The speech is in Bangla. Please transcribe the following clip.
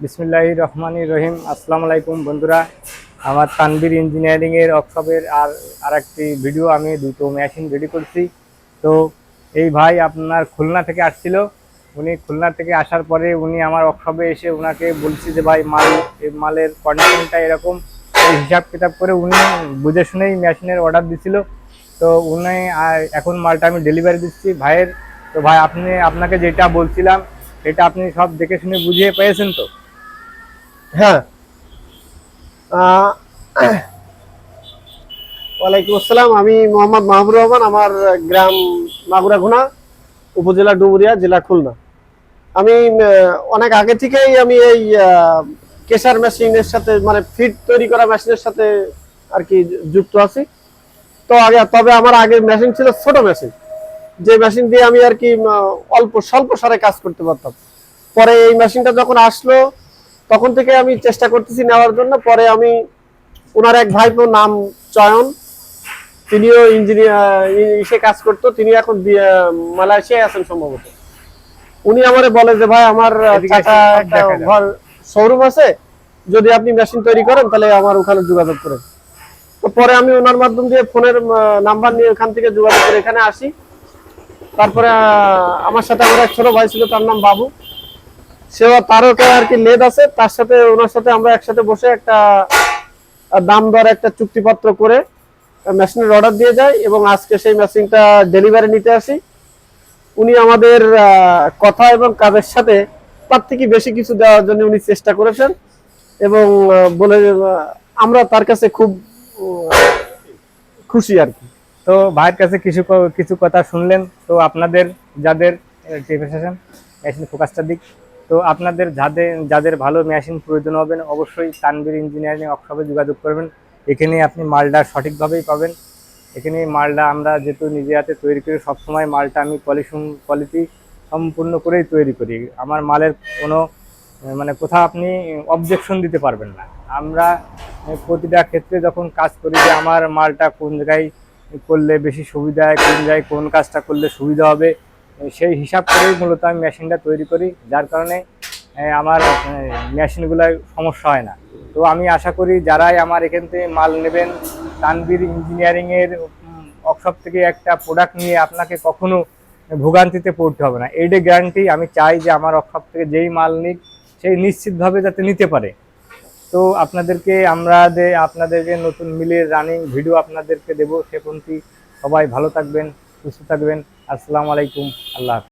বিসমিল্লাহির রহমানির রহিম। আসসালামু আলাইকুম বন্ধুরা, আমার তানভীর ইঞ্জিনিয়ারিংয়ের ওয়ার্কশপের আরেকটি ভিডিও। আমি দুটো মেশিন রেডি করছি। তো এই ভাই আপনার খুলনা থেকে আসছিল। উনি খুলনা থেকে আসার পরে উনি আমার ওয়ার্কশপে এসে ওনাকে বলছি যে ভাই এই মালের কন্ডিশনটা এরকম, এই হিসাব কিতাব করে উনি বুঝে শুনেই মেশিনের অর্ডার দিছিল। তো উনি এখন মালটা আমি ডেলিভারি দিচ্ছি ভাইয়ের। তো ভাই আপনাকে যেটা বলছিলাম এটা আপনি সব দেখে শুনে বুঝিয়ে পেয়েছেন তো? হ্যাঁ। আহ, ওয়ালাইকুম আসসালাম। আমি মোহাম্মদ মাহবুর রহমান। আমার গ্রাম মাগুরাঘোনা, উপজেলা ডুমুরিয়া, জেলা খুলনা। আমি অনেক আগে থেকেই আমি এই কেশার মেশিনের সাথে, মানে ফিড তৈরি করা মেশিনের সাথে আর কি যুক্ত আছি। তো তবে আমার আগের মেশিন ছিল ছোট মেশিন, যে মেশিন দিয়ে আমি আর কি অল্প স্বল্প সারে কাজ করতে পারতাম। পরে এই মেশিনটা যখন আসলো তখন থেকে আমি চেষ্টা করতেছি নেওয়ার জন্য। পরে আমি ওনার এক ভাইপো, নাম চয়ন, তিনিও ইঞ্জিনিয়ার ইসে কাজ করতো, তিনি এখন মালয়েশিয়ায় আছেন সম্ভবত। উনি আমারে বলে যে ভাই আমার চাচা একটা ঘর শোরুম আছে, যদি আপনি মেশিন তৈরি করেন তাহলে আমার ওখানে যোগাযোগ করেন। তো পরে আমি ওনার মাধ্যম দিয়ে ফোনের নাম্বার নিয়ে ওখান থেকে যোগাযোগ করে এখানে আসি। তারপরে আমার সাথে আমার এক ছোট ভাই ছিল, তার নাম বাবু। সেও তারও আর কি লেদ আছে, তার সাথে ওনার সাথে আমরা একসাথে বসে একটা দাম দর একটা চুক্তিপত্র করে মেশিনের অর্ডার দিয়ে যায় এবং আজকে সেই মেশিনটা ডেলিভারি নিতে আসি। উনি আমাদের কথা এবং কাজের সাথে তার থেকে বেশি কিছু দেওয়ার জন্য উনি চেষ্টা করেছেন এবং বলে আমরা তার কাছে খুব খুশি আর কি। তো ভাইয়ের কাছে কিছু কিছু কথা শুনলেন। তো আপনাদের যাদের মেশিন ফোকাসটার দিক, তো আপনাদের যাদের যাদের ভালো মেশিন প্রয়োজন হবে অবশ্যই তানভীর ইঞ্জিনিয়ারিং ওয়ার্কশপে যোগাযোগ করবেন। এখানে আপনি মালটা সঠিকভাবেই পাবেন। এখানে মালটা আমরা যেহেতু নিজে হাতে তৈরি করি, সবসময় মালটা আমি কোয়ালিটি সম্পূর্ণ করেই তৈরি করি। আমার মালের কোনো মানে কোথাও আপনি অবজেকশন দিতে পারবেন না। আমরা প্রতিটা ক্ষেত্রে যখন কাজ করি যে আমার মালটা কোন জায়গায় করলে বেশি সুবিধা হয়, কোন জায়গায় কোন কাজটা করলে সুবিধা হবে, সেই হিসাব করেই মূলত আমি মেশিনটা তৈরি করি, যার কারণে আমার মেশিনগুলোয় সমস্যা হয় না। তো আমি আশা করি যারাই আমার এখান থেকে মাল নেবেন, তানভীর ইঞ্জিনিয়ারিংয়ের ওয়ার্কশপ থেকে একটা প্রোডাক্ট নিয়ে আপনাকে কখনো ভোগান্তিতে পড়তে হবে না। এইটা গ্যারান্টি আমি চাই যে আমার ওয়ার্কশপ থেকে যেই মাল নিক সেই নিশ্চিতভাবে যাতে নিতে পারে। তো আপনাদের যে নতুন মিলের রানিং ভিডিও আপনাদেরকে দেবো, সে পর্যন্ত সবাই ভালো থাকবেন, সুস্থ থাকবেন। আসসালামু আলাইকুম। আল্লাহ হাফেজ।